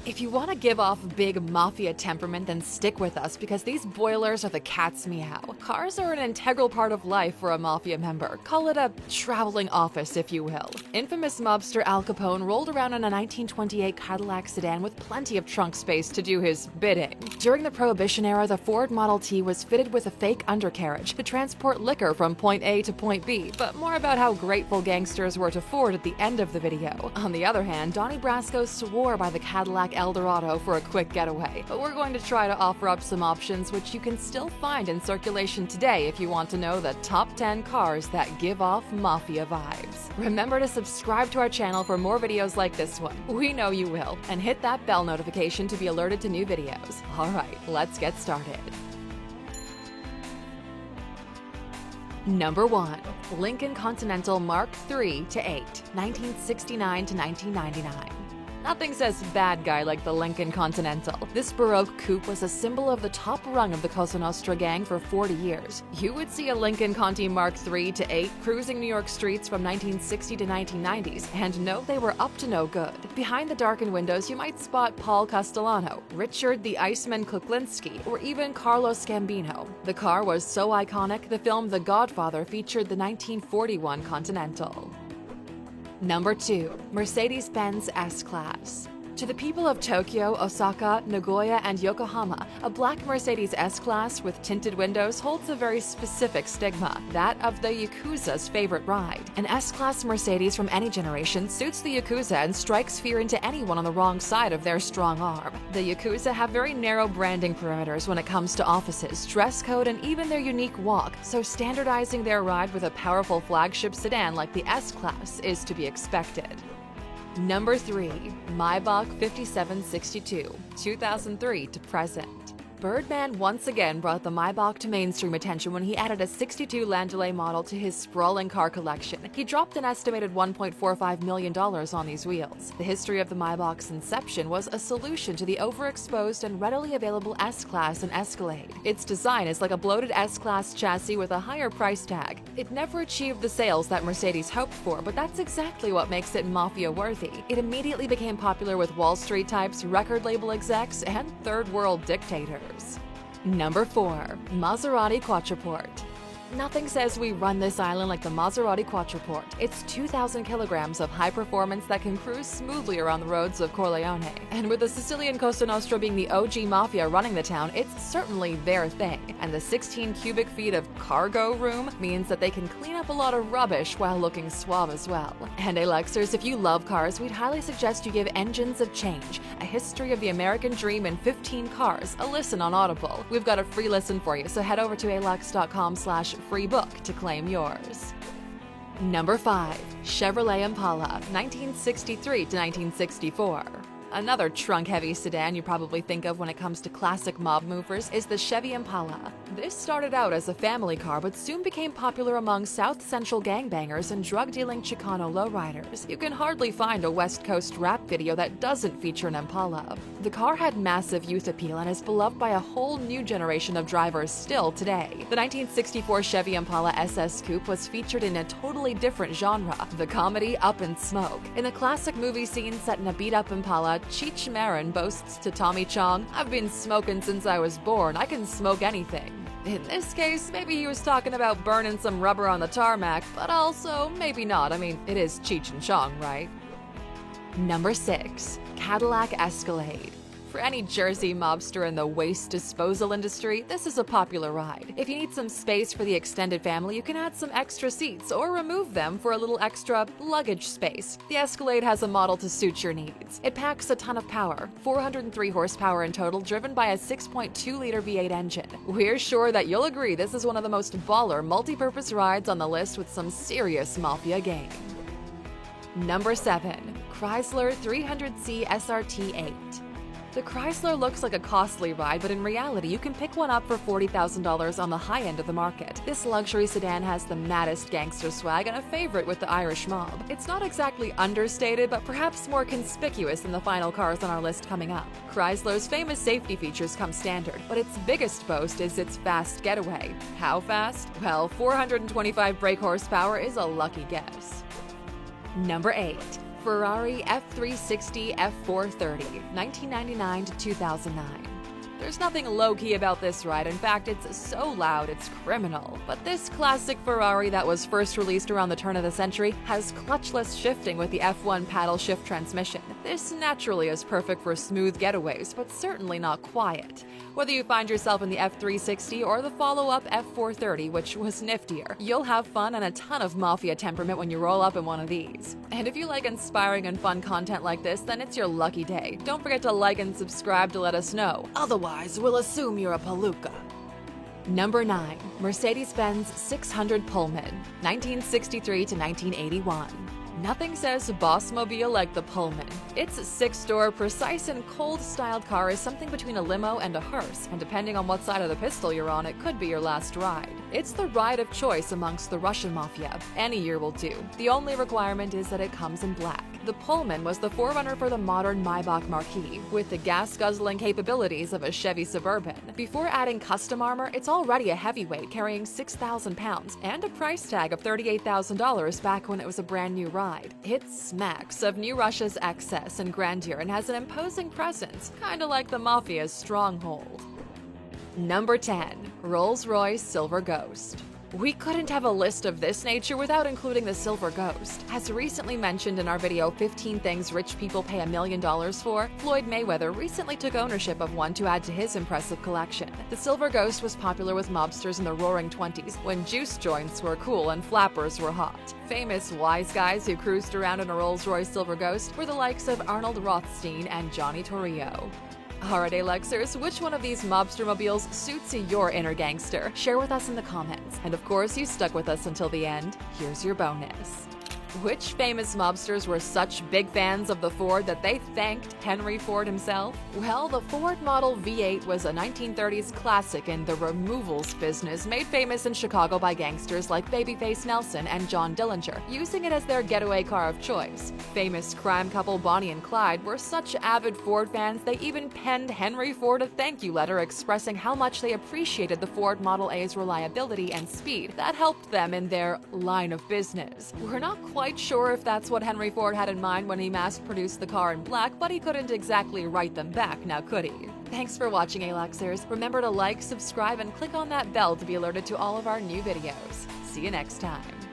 If you want to give off big maFiA temperament, then stick with us because these boilers are the cat's meow. Cars are an integral part of life for a maFiA member. Call it a traveling office, if you will. Infamous mobster Al Capone rolled around in a 1928 Cadillac sedan with plenty of trunk space to do his bidding. During the Prohibition era, the Ford Model T was fitted with a fake undercarriage to transport liquor from point A to point B, but more about how grateful gangsters were to Ford at the end of the video. On the other hand, Donnie Brasco swore by the Cadillac Eldorado for a quick getaway, but we're going to try to offer up some options which you can still find in circulation today if you want to know the top 10 cars that give off maFiA vibes. Remember to subscribe to our channel for more videos like this one. We know you will, and hit that bell notification to be alerted to new videos. Alright, let's get started. Number 1. Lincoln Continental Mark III to 8, 1969 to 1999. Nothing says bad guy like the Lincoln Continental. This Baroque coupe was a symbol of the top rung of the Cosa Nostra gang for 40 years. You would see a Lincoln Conti Mark III to 8 cruising New York streets from 1960 to 1990s, and no, they were up to no good. Behind the darkened windows, you might spot Paul Castellano, Richard the Iceman Kuklinski, or even Carlos Gambino. The car was so iconic, the film The Godfather featured the 1941 Continental. Number 2. Mercedes-Benz S-Class. To the people of Tokyo, Osaka, Nagoya, and Yokohama, a black Mercedes S-Class with tinted windows holds a very specific stigma, that of the Yakuza's favorite ride. An S-Class Mercedes from any generation suits the Yakuza and strikes fear into anyone on the wrong side of their strong arm. The Yakuza have very narrow branding perimeters when it comes to offices, dress code, and even their unique walk, so standardizing their ride with a powerful flagship sedan like the S-Class is to be expected. Number 3. Maybach 5762, 2003 to present. Birdman once again brought the Maybach to mainstream attention when he added a 62 Landaulet model to his sprawling car collection. He dropped an estimated $1.45 million on these wheels. The history of the Maybach's inception was a solution to the overexposed and readily available S-Class and Escalade. Its design is like a bloated S-Class chassis with a higher price tag. It never achieved the sales that Mercedes hoped for, but that's exactly what makes it maFiA worthy. It immediately became popular with Wall Street types, record label execs, and third world dictators. Number 4. Maserati Quattroporte. Nothing says we run this island like the Maserati Quattroporte. It's 2,000 kilograms of high performance that can cruise smoothly around the roads of Corleone. And with the Sicilian Cosa Nostra being the OG maFiA running the town, it's certainly their thing. And the 16 cubic feet of cargo room means that they can clean up a lot of rubbish while looking suave as well. And Alexers, if you love cars, we'd highly suggest you give Engines of Change, a history of the American dream in 15 cars, a listen on Audible. We've got a free listen for you, so head over to alex.com/free book to claim yours. Number 5. Chevrolet Impala, 1963 to 1964. Another trunk-heavy sedan you probably think of when it comes to classic mob movers is the Chevy Impala. This started out as a family car but soon became popular among South Central gangbangers and drug-dealing Chicano lowriders. You can hardly find a West Coast rap video that doesn't feature an Impala. The car had massive youth appeal and is beloved by a whole new generation of drivers still today. The 1964 Chevy Impala SS Coupe was featured in a totally different genre, the comedy Up in Smoke. In a classic movie scene set in a beat-up Impala, Cheech Marin boasts to Tommy Chong, "I've been smoking since I was born, I can smoke anything." In this case, maybe he was talking about burning some rubber on the tarmac, but also maybe not. I mean, it is Cheech and Chong, right? Number 6. Cadillac Escalade. For any Jersey mobster in the waste disposal industry, this is a popular ride. If you need some space for the extended family, you can add some extra seats or remove them for a little extra luggage space. The Escalade has a model to suit your needs. It packs a ton of power, 403 horsepower in total, driven by a 6.2-liter V8 engine. We're sure that you'll agree this is one of the most baller multi-purpose rides on the list with some serious maFiA game. Number 7. Chrysler 300C SRT 8. The Chrysler looks like a costly ride, but in reality, you can pick one up for $40,000 on the high end of the market. This luxury sedan has the maddest gangster swag and a favorite with the Irish mob. It's not exactly understated, but perhaps more conspicuous than the final cars on our list coming up. Chrysler's famous safety features come standard, but its biggest boast is its fast getaway. How fast? Well, 425 brake horsepower is a lucky guess. Number 8. Ferrari F360 F430, 1999 to 2009. There's nothing low-key about this ride. In fact, it's so loud, it's criminal. But this classic Ferrari that was first released around the turn of the century has clutchless shifting with the F1 paddle shift transmission. This naturally is perfect for smooth getaways, but certainly not quiet. Whether you find yourself in the F360 or the follow-up F430, which was niftier, you'll have fun and a ton of maFiA temperament when you roll up in one of these. And if you like inspiring and fun content like this, then it's your lucky day. Don't forget to like and subscribe to let us know. Otherwise, we'll assume you're a palooka. Number 9. Mercedes-Benz 600 Pullman, 1963 to 1981. Nothing says bossmobile like the Pullman. Its 6-door, precise and cold-styled car is something between a limo and a hearse, and depending on what side of the pistol you're on, it could be your last ride. It's the ride of choice amongst the Russian mafia. Any year will do. The only requirement is that it comes in black. The Pullman was the forerunner for the modern Maybach Marquis, with the gas-guzzling capabilities of a Chevy Suburban. Before adding custom armor, it's already a heavyweight carrying 6,000 pounds and a price tag of $38,000 back when it was a brand new ride. It smacks of New Russia's excess and grandeur and has an imposing presence, kinda like the mafia's stronghold. Number 10. Rolls-Royce Silver Ghost. We couldn't have a list of this nature without including the Silver Ghost. As recently mentioned in our video 15 Things Rich People Pay $1 Million For, Floyd Mayweather recently took ownership of one to add to his impressive collection. The Silver Ghost was popular with mobsters in the roaring 20s, when juice joints were cool and flappers were hot. Famous wise guys who cruised around in a Rolls-Royce Silver Ghost were the likes of Arnold Rothstein and Johnny Torrio. Alright, Alexers, which one of these mobster mobiles suits your inner gangster? Share with us in the comments. And of course, you stuck with us until the end. Here's your bonus. Which famous mobsters were such big fans of the Ford that they thanked Henry Ford himself? Well, the Ford Model V8 was a 1930s classic in the removals business, made famous in Chicago by gangsters like Babyface Nelson and John Dillinger, using it as their getaway car of choice. Famous crime couple Bonnie and Clyde were such avid Ford fans they even penned Henry Ford a thank you letter expressing how much they appreciated the Ford Model A's reliability and speed that helped them in their line of business. We're not quite sure if that's what Henry Ford had in mind when he mass-produced the car in black, but he couldn't exactly write them back, now could he? Thanks for watching, Alexers. Remember to like, subscribe, and click on that bell to be alerted to all of our new videos. See you next time.